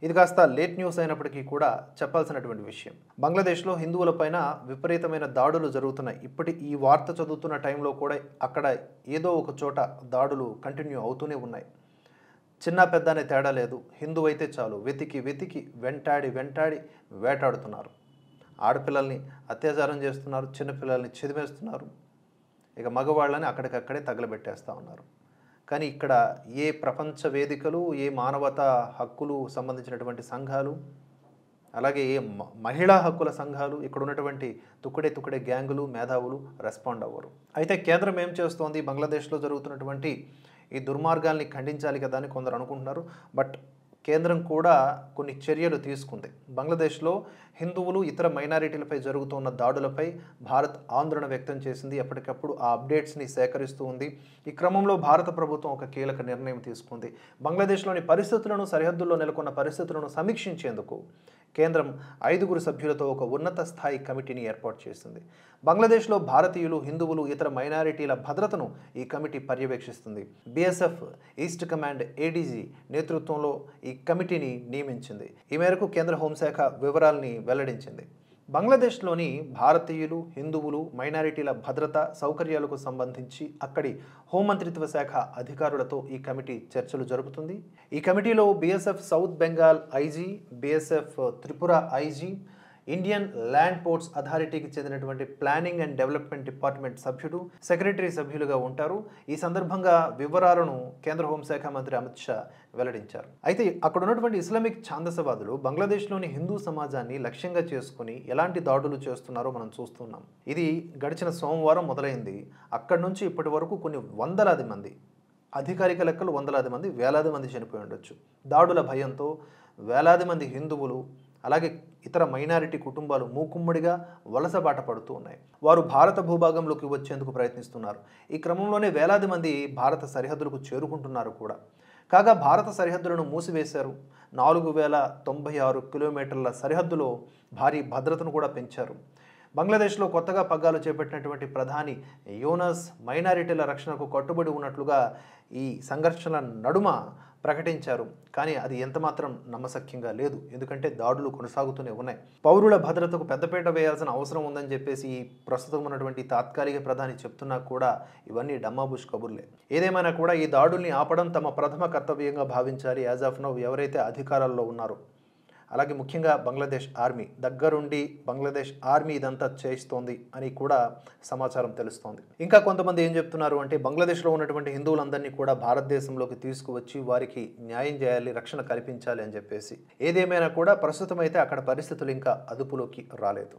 ఇది కాస్త late news అయినప్పటికీ కూడా చెప్పాల్సినటువంటి విషయం. బంగ్లాదేశ్లో హిందువులపైన విపరీతమైన దాడులు జరుగుతున్నాయి. ఈ వార్త చదువుతున్న టైంలో కూడా అక్కడ ఏదో ఒక చోట దాడులు కంటిన్యూ అవుతూనే ఉన్నాయి. చిన్న పెద్ద అనే తేడా లేదు. హిందువైతే చాలు వెతికి వెతికి వెంటాడి వేటాడుతున్నారు. ఆడపిల్లల్ని అత్యాచారం చేస్తున్నారు, చిన్నపిల్లల్ని చిదిమేస్తున్నారు, ఇక మగవాళ్ళని అక్కడికక్కడే తగలబెట్టేస్తూ ఉన్నారు. కానీ ఇక్కడ ఏ ప్రపంచ వేదికలు, ఏ మానవతా హక్కులు సంబంధించినటువంటి సంఘాలు, అలాగే ఏ మహిళా హక్కుల సంఘాలు, ఇక్కడ ఉన్నటువంటి తుక్కడే గ్యాంగులు, మేధావులు రెస్పాండ్ అవ్వరు. అయితే కేంద్రం ఏం చేస్తోంది? బంగ్లాదేశ్లో జరుగుతున్నటువంటి ఈ దుర్మార్గాల్ని ఖండించాలి కదా అని కొందరు అనుకుంటున్నారు. బట్ కేంద్రం కూడా కొన్ని చర్యలు తీసుకుంది. బంగ్లాదేశ్లో హిందువులు, ఇతర మైనారిటీలపై జరుగుతున్న దాడులపై భారత్ ఆందోళన వ్యక్తం చేసింది. ఎప్పటికప్పుడు ఆ అప్డేట్స్ని సేకరిస్తూ ఉంది. ఈ క్రమంలో భారత ప్రభుత్వం ఒక కీలక నిర్ణయం తీసుకుంది. బంగ్లాదేశ్లోని పరిస్థితులను, సరిహద్దుల్లో నెలకొన్న పరిస్థితులను సమీక్షించేందుకు కేంద్రం 5 సభ్యులతో ఒక ఉన్నత స్థాయి కమిటీని ఏర్పాటు చేసింది. బంగ్లాదేశ్లో భారతీయులు, హిందువులు, ఇతర మైనారిటీల భద్రతను ఈ కమిటీ పర్యవేక్షిస్తుంది. బీఎస్ఎఫ్ ఈస్ట్ కమాండ్ ఏడీజీ నేతృత్వంలో ఈ కమిటీని నియమించింది. ఈ మేరకు కేంద్ర హోంశాఖ వివరాల్ని వెల్లడించింది. బంగ్లాదేశ్లోని భారతీయులు, హిందువులు, మైనారిటీల భద్రత సౌకర్యాలకు సంబంధించి అక్కడి హోంమంత్రిత్వ శాఖ అధికారులతో ఈ కమిటీ చర్చలు జరుపుతుంది. ఈ కమిటీలో BSF south Bengal IG, BSF Tripura IG, Indian land ports అథారిటీకి చెందినటువంటి ప్లానింగ్ అండ్ డెవలప్మెంట్ డిపార్ట్మెంట్ సభ్యుడు, సెక్రటరీ సభ్యులుగా ఉంటారు. ఈ సందర్భంగా వివరాలను కేంద్ర హోంశాఖ మంత్రి అమిత్ షా వెల్లడించారు. అయితే అక్కడ ఉన్నటువంటి ఇస్లామిక్ ఛాందసవాదులు బంగ్లాదేశ్లోని హిందూ సమాజాన్ని లక్ష్యంగా చేసుకుని ఎలాంటి దాడులు చేస్తున్నారో మనం చూస్తున్నాం. ఇది గడిచిన సోమవారం మొదలైంది. అక్కడి నుంచి ఇప్పటి వరకు కొన్ని వందలాది మంది, అధికారిక లెక్కలు వందలాది మంది, వేలాది మంది చనిపోయి ఉండొచ్చు. దాడుల భయంతో వేలాది మంది హిందువులు, అలాగే ఇతర మైనారిటీ కుటుంబాలు మూకుమ్మడిగా వలసబాట పడుతూ ఉన్నాయి. వారు భారత భూభాగంలోకి వచ్చేందుకు ప్రయత్నిస్తున్నారు. ఈ క్రమంలోనే వేలాది మంది భారత సరిహద్దులకు చేరుకుంటున్నారు కూడా. కాగా భారత సరిహద్దులను మూసివేశారు. 4096 కిలోమీటర్ల సరిహద్దులో భారీ భద్రతను కూడా పెంచారు. బంగ్లాదేశ్లో కొత్తగా పగ్గాలు చేపట్టినటువంటి ప్రధాని యూనస్ మైనారిటీల రక్షణకు కట్టుబడి ఉన్నట్లుగా ఈ సంఘర్షణల నడుమ ప్రకటించారు. కానీ అది ఎంతమాత్రం నమ్మశక్యంగా లేదు. ఎందుకంటే దాడులు కొనసాగుతూనే ఉన్నాయి. పౌరుల భద్రతకు పెద్దపీట వేయాల్సిన అవసరం ఉందని చెప్పేసి ఈ ప్రస్తుతం ఉన్నటువంటి తాత్కాలిక ప్రధాని చెప్తున్నా కూడా ఇవన్నీ డమ్మాబుష్ కబుర్లే. ఏదేమైనా కూడా ఈ దాడుల్ని ఆపడం తమ ప్రథమ కర్తవ్యంగా భావించాలి. యాజ్ ఆఫ్ నౌ ఎవరైతే అధికారాల్లో ఉన్నారో, అలాగే ముఖ్యంగా బంగ్లాదేశ్ ఆర్మీ దగ్గరుండి బంగ్లాదేశ్ ఆర్మీ ఇదంతా చేయిస్తోంది అని కూడా సమాచారం తెలుస్తోంది. ఇంకా కొంతమంది ఏం చెప్తున్నారు అంటే బంగ్లాదేశ్లో ఉన్నటువంటి హిందువులందరినీ కూడా భారతదేశంలోకి తీసుకువచ్చి వారికి న్యాయం చేయాలి, రక్షణ కల్పించాలి అని చెప్పేసి. ఏదేమైనా కూడా ప్రస్తుతం అయితే అక్కడ పరిస్థితులు ఇంకా అదుపులోకి రాలేదు.